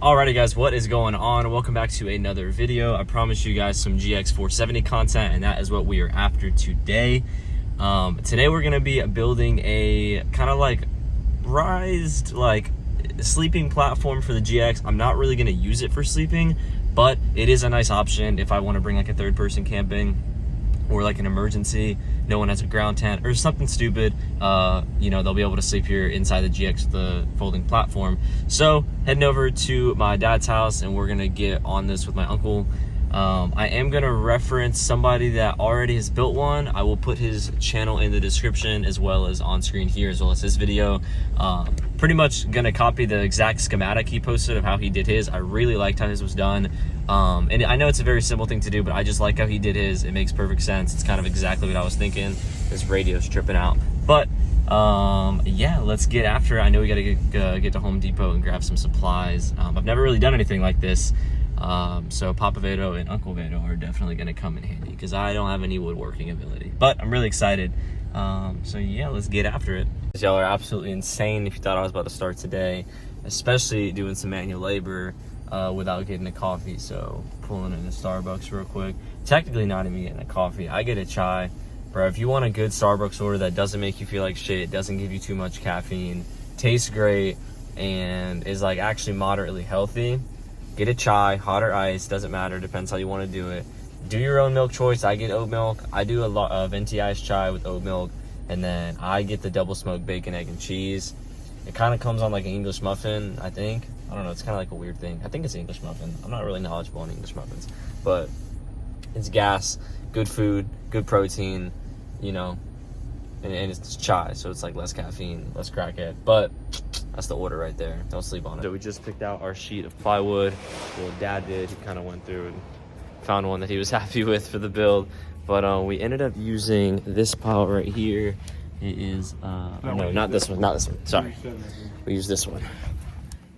Alrighty guys, what is going on? Welcome back to another video. I promised you guys some GX470 content, and that is what we are after today. Today we're gonna be building a kind of like raised sleeping platform for the GX. I'm not really gonna use it for sleeping, but it is a nice option if I want to bring like a third person camping or like an emergency, no one has a ground tent or something stupid. You know, they'll be able to sleep here inside the GX, the folding platform. So heading over to my dad's house and we're gonna get on this with my uncle. I am gonna reference somebody that already has built one. I will put his channel in the description as well as on screen here, as well as this video. Pretty much gonna copy the exact schematic he posted of how he did his. I really liked how his was done. And I know it's a very simple thing to do, but I just like how he did his. It makes perfect sense. It's kind of exactly what I was thinking. This radio's tripping out. But yeah, let's get after it. I know we gotta get to Home Depot and grab some supplies. I've never really done anything like this. So Papa Vado and Uncle Vado are definitely gonna come in handy because I don't have any woodworking ability, but I'm really excited. So yeah, let's get after it. Y'all are absolutely insane if you thought I was about to start today, especially doing some manual labor without getting a coffee. So pulling in a Starbucks real quick. Technically not even getting a coffee. I get a chai. Bro, if you want a good Starbucks order that doesn't make you feel like shit, doesn't give you too much caffeine, tastes great, and is like actually moderately healthy, get a chai, hot or ice, doesn't matter, depends how you want to do it. Do your own milk choice. I get oat milk. I do a lot of venti ice chai with oat milk, and then I get the double smoked bacon, egg, and cheese. It kind of comes on like an English muffin, I think. I don't know, it's kind of like a weird thing. I think it's English muffin. I'm not really knowledgeable on English muffins, but it's gas, good food, good protein, you know, and it's chai, so it's like less caffeine, less crackhead, but that's the order right there. Don't sleep on it. So we just picked out our sheet of plywood. Well, Dad did. He kind of went through and found one that he was happy with for the build, but we ended up using this pile right here. It is no, not this one, sorry, we use this one.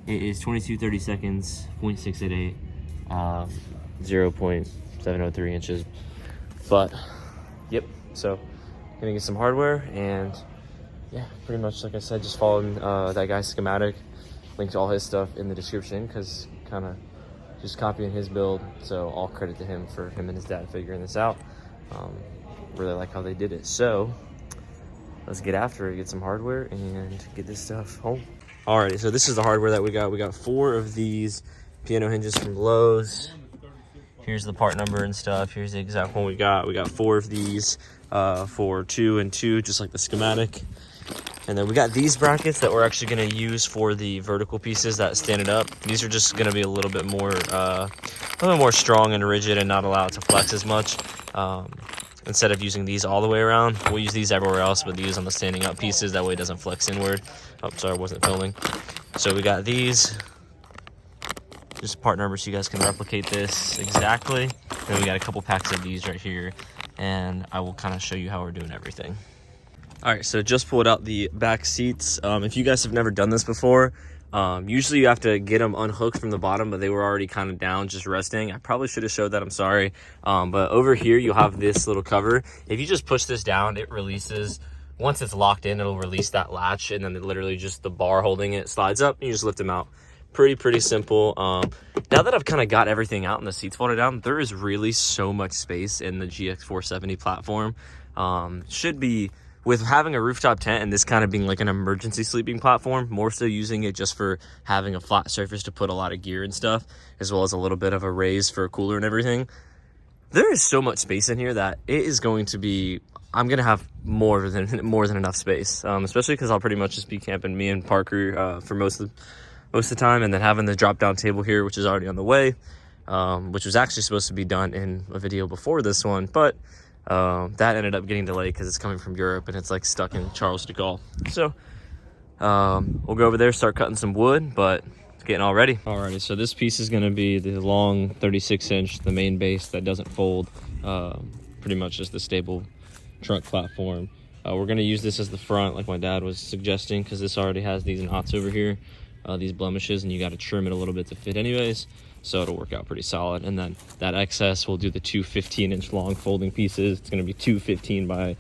It is 22 seconds, 0.688, 0.703 inches. But yep, so gonna get some hardware, and yeah, pretty much like I said, just following that guy's schematic. Link to all his stuff in the description, because kind of just copying his build, so all credit to him for him and his dad figuring this out. Really like how they did it. So let's get after it, get some hardware, and get this stuff home. Alrighty, so this is the hardware that we got. We got 4 of these piano hinges from Lowe's. Here's the part number and stuff. Here's the exact one we got. We got 4 of these for 2 and 2, just like the schematic. And then we got these brackets that we're actually gonna use for the vertical pieces that stand it up. These are just gonna be a little bit more strong and rigid and not allow it to flex as much. Instead of using these all the way around, we'll use these everywhere else, but these on the standing up pieces, that way it doesn't flex inward. Oh, sorry, I wasn't filming. So we got these, just part numbers so you guys can replicate this exactly. Then we got a couple packs of these right here, and I will kind of show you how we're doing everything. All right, so just pulled out the back seats. If you guys have never done this before, usually you have to get them unhooked from the bottom, but they were already kind of down, just resting. I probably should have showed that, I'm sorry. But over here, you have this little cover. If you just push this down, it releases. Once it's locked in, it'll release that latch, and then it literally just the bar holding it slides up, and you just lift them out. Pretty simple. Now that I've kind of got everything out and the seats folded down, there is really so much space in the GX470 platform. Should be, with having a rooftop tent and this kind of being like an emergency sleeping platform, more so using it just for having a flat surface to put a lot of gear and stuff, as well as a little bit of a raise for a cooler and everything. There is so much space in here that it is going to be, I'm gonna have more than enough space, especially because I'll pretty much just be camping, me and Parker, for most of the time, and then having the drop down table here, which is already on the way, which was actually supposed to be done in a video before this one, but that ended up getting delayed because it's coming from Europe and it's like stuck in Charles de Gaulle. So we'll go over there, start cutting some wood, but it's getting all ready. Alrighty, so this piece is going to be the long 36-inch, the main base that doesn't fold, pretty much just the stable truck platform. We're going to use this as the front, like my dad was suggesting, because this already has these knots over here, these blemishes, and you got to trim it a little bit to fit anyways. So it'll work out pretty solid. And then that excess, we'll do the 2 15-inch long folding pieces. It's going to be 2 15 by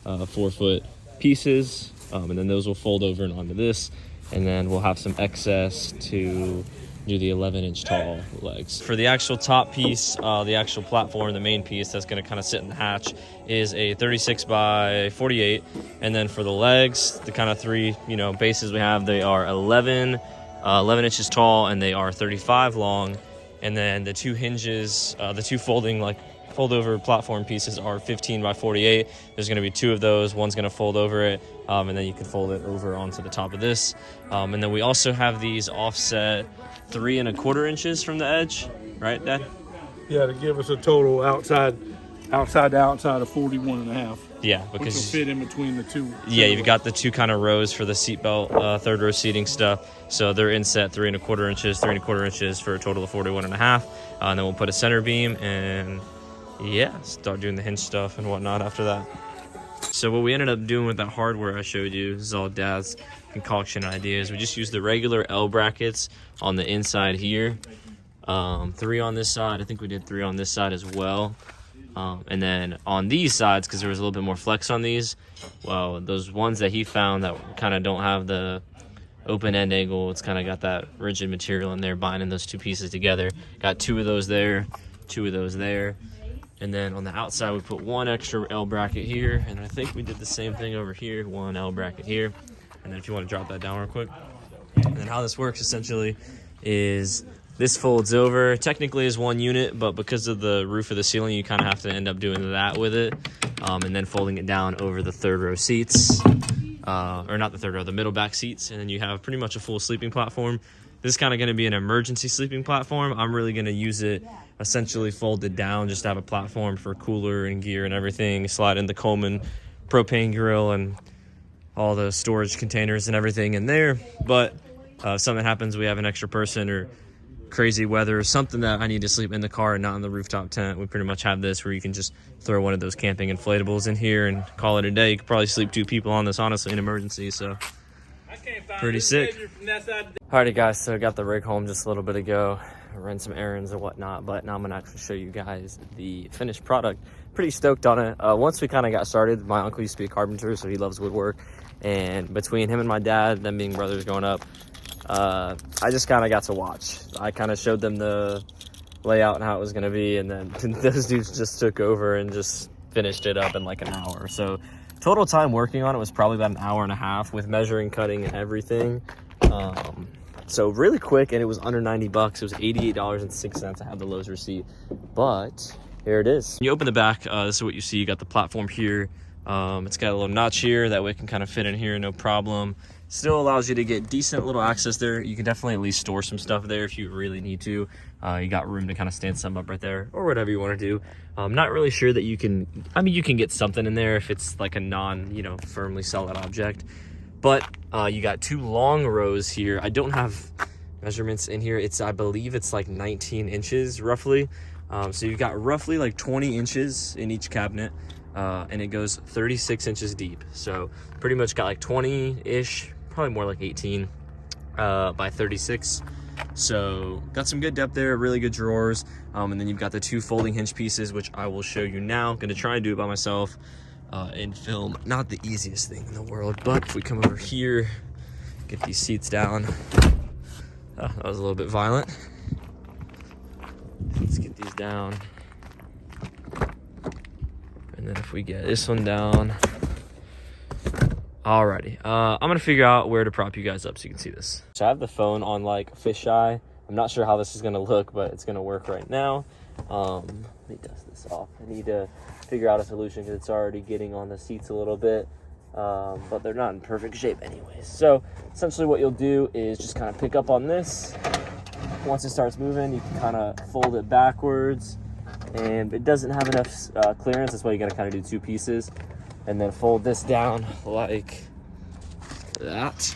4 foot pieces, and then those will fold over and onto this, and then we'll have some excess to do the 11-inch tall legs. For the actual top piece, the actual platform, the main piece that's going to kind of sit in the hatch is a 36 by 48. And then for the legs, the kind of three, bases we have, they are 11 inches tall, and they are 35 long. And then the two hinges, the two fold over platform pieces are 15 by 48. There's going to be two of those. One's going to fold over it, and then you can fold it over onto the top of this. And then we also have these offset 3 1/4 inches from the edge, right, Dad? Yeah, to give us a total outside to outside of 41.5. Yeah, Which because will fit in between the two. Yeah, you've got the two kind of rows for the seatbelt, third row seating stuff. So they're inset 3 1/4 inches, 3 1/4 inches for a total of 41.5. And then we'll put a center beam and start doing the hinge stuff and whatnot after that. So what we ended up doing with that hardware I showed you, this is all Dad's concoction ideas. We just used the regular L brackets on the inside here. 3 on this side. I think we did 3 on this side as well. And then on these sides, because there was a little bit more flex on these, well, those ones that he found that kind of don't have the open end angle, it's kind of got that rigid material in there binding those two pieces together. Got 2 of those there, 2 of those there. And then on the outside, we put 1 extra L bracket here. And I think we did the same thing over here, 1 L bracket here. And then if you want to drop that down real quick. And then how this works essentially is this folds over. Technically is 1 unit, but because of the roof of the ceiling, you kind of have to end up doing that with it. And then folding it down over the third row seats. Or not the third row, the middle back seats. And then you have pretty much a full sleeping platform. This is kind of going to be an emergency sleeping platform. I'm really going to use it essentially folded down, just to have a platform for cooler and gear and everything. Slide in the Coleman propane grill and all the storage containers and everything in there. But if something happens, we have an extra person or crazy weather or something that I need to sleep in the car and not in the rooftop tent, we pretty much have this where you can just throw one of those camping inflatables in here and call it a day. You could probably sleep 2 people on this, honestly, in emergency. So pretty sick. Alrighty guys, so I got the rig home just a little bit ago, ran some errands and whatnot, but now I'm gonna actually show you guys the finished product. Pretty stoked on it. Once we kind of got started, my uncle used to be a carpenter, so he loves woodwork, and between him and my dad, them being brothers growing up, I just kind of got to watch. I kind of showed them the layout and how it was gonna be, and then those dudes just took over and just finished it up in like an hour. So total time working on it was probably about an hour and a half with measuring, cutting, and everything. So really quick, and it was under 90 bucks. It was $88.06. I have the Lowe's receipt, but here it is. When you open the back, this is what you see. You got the platform here. It's got a little notch here. That way it can kind of fit in here, no problem. Still allows you to get decent little access there. You can definitely at least store some stuff there if you really need to. You got room to kind of stand some up right there or whatever you want to do. I'm not really sure that you can, you can get something in there if it's like a firmly solid object. But you got 2 long rows here. I don't have measurements in here. I believe it's like 19 inches roughly. So you've got roughly like 20 inches in each cabinet. And it goes 36 inches deep. So pretty much got like 20-ish, probably more like 18 by 36. So got some good depth there, really good drawers. And then you've got the 2 folding hinge pieces, which I will show you now. I'm gonna try and do it by myself in film. Not the easiest thing in the world, but if we come over here, get these seats down. That was a little bit violent. Let's get these down. And then if we get this one down. Alrighty, I'm gonna figure out where to prop you guys up so you can see this. So I have the phone on like fisheye. I'm not sure how this is gonna look, but it's gonna work right now. Let me dust this off. I need to figure out a solution because it's already getting on the seats a little bit, but they're not in perfect shape anyways. So essentially what you'll do is just kind of pick up on this. Once it starts moving, you can kind of fold it backwards, and it doesn't have enough clearance. That's why you gotta kind of do 2 pieces, and then fold this down like that.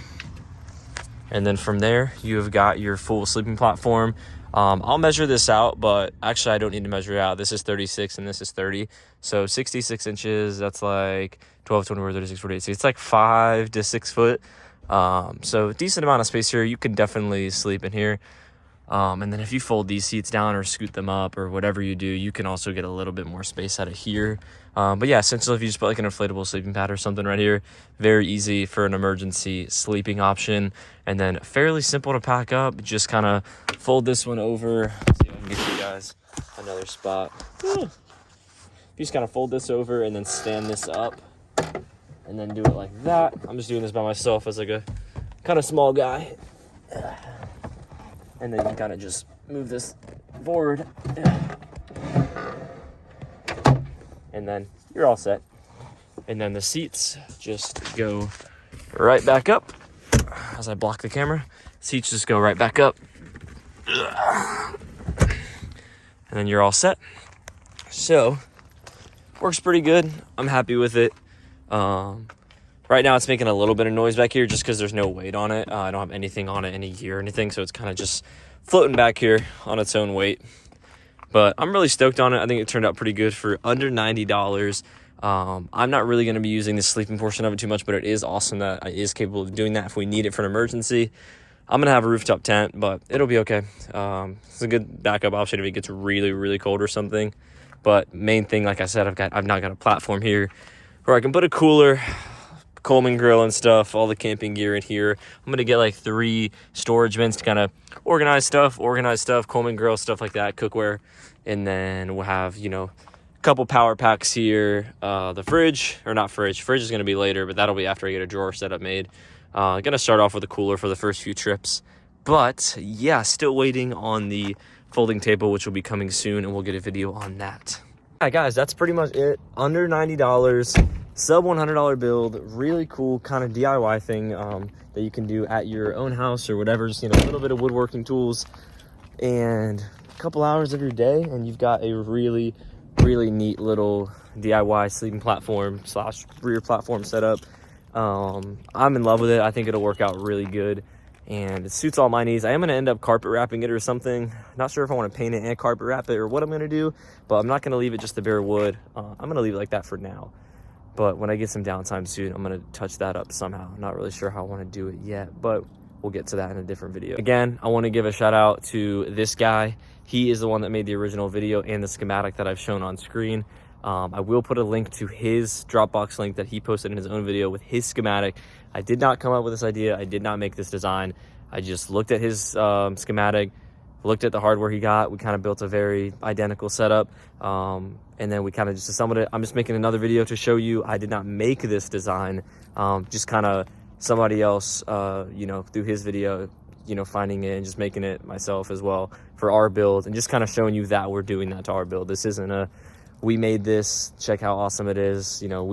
And then from there, you have got your full sleeping platform. I'll measure this out, but actually I don't need to measure it out. This is 36 and this is 30. So 66 inches, that's like 12, 24, 36, 48. So it's like 5 to 6 foot. So decent amount of space here. You can definitely sleep in here. And then if you fold these seats down or scoot them up or whatever you do, you can also get a little bit more space out of here. But yeah, essentially if you just put like an inflatable sleeping pad or something right here, very easy for an emergency sleeping option. And then fairly simple to pack up. Just kind of fold this one over. Let's see if I can get you guys another spot. You just kind of fold this over and then stand this up and then do it like that. I'm just doing this by myself as like a kind of small guy. And then you kind of just move this forward. And then you're all set. And then the seats just go right back up. As I block the camera, seats just go right back up. And then you're all set. So, works pretty good. I'm happy with it. Right now it's making a little bit of noise back here just because there's no weight on it. I don't have anything on it, any gear or anything, so it's kind of just floating back here on its own weight. But I'm really stoked on it. I think it turned out pretty good for under $90. I'm not really going to be using the sleeping portion of it too much, but it is awesome that it is capable of doing that if we need it for an emergency. I'm going to have a rooftop tent, but it'll be okay. It's a good backup option if it gets really, really cold or something. But main thing, like I said, I've not got a platform here where I can put a cooler, Coleman grill and stuff, all the camping gear in here. I'm going to get like 3 storage bins to kind of organize stuff, Coleman grill, stuff like that, cookware. And then we'll have, you know, a couple power packs here. The fridge is going to be later, but that'll be after I get a drawer setup made. Going to start off with a cooler for the first few trips. But yeah, still waiting on the folding table, which will be coming soon, and we'll get a video on that. All right, guys, that's pretty much it. Under $90, sub $100 build, really cool kind of DIY thing that you can do at your own house or whatever. Just, you know, a little bit of woodworking tools and a couple hours of your day, and you've got a really, really neat little DIY sleeping platform / rear platform setup. I'm in love with it. I think it'll work out really good, and it suits all my needs. I am going to end up carpet wrapping it or something. Not sure if I want to paint it and carpet wrap it or what I'm going to do, but I'm not going to leave it just the bare wood. I'm going to leave it like that for now. But when I get some downtime soon, I'm going to touch that up somehow. I'm not really sure how I want to do it yet, but we'll get to that in a different video. Again, I want to give a shout out to this guy. He is the one that made the original video and the schematic that I've shown on screen. I will put a link to his Dropbox link that he posted in his own video with his schematic. I did not come up with this idea. I did not make this design. I just looked at his schematic, looked at the hardware he got. We kind of built a very identical setup. And then we kind of just assembled it. I'm just making another video to show you I did not make this design. Just kind of somebody else, you know, through his video, you know, finding it and just making it myself as well for our build, and just kind of showing you that we're doing that to our build. This isn't a, we made this, check how awesome it is. You know,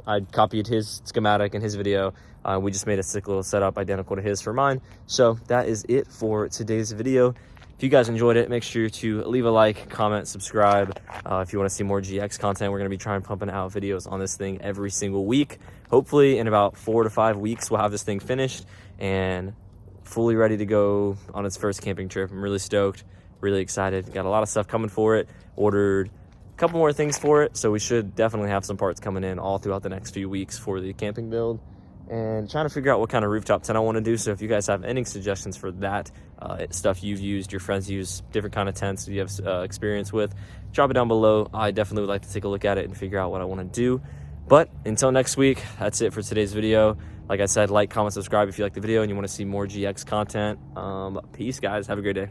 I copied his schematic in his video. We just made a sick little setup identical to his for mine. So that is it for today's video. If you guys enjoyed it, make sure to leave a like, comment, subscribe. If you want to see more GX content, we're going to be trying pumping out videos on this thing every single week. Hopefully in about 4 to 5 weeks, we'll have this thing finished and fully ready to go on its first camping trip. I'm really stoked, really excited. Got a lot of stuff coming for it. Ordered a couple more things for it, so we should definitely have some parts coming in all throughout the next few weeks for the camping build. And trying to figure out what kind of rooftop tent I want to do. So if you guys have any suggestions for that, stuff you've used, your friends use, different kind of tents you have experience with, drop it down below. I definitely would like to take a look at it and figure out what I want to do. But until next week, that's it for today's video. Like I said, like, comment, subscribe if you like the video and you want to see more GX content. Peace, guys. Have a great day.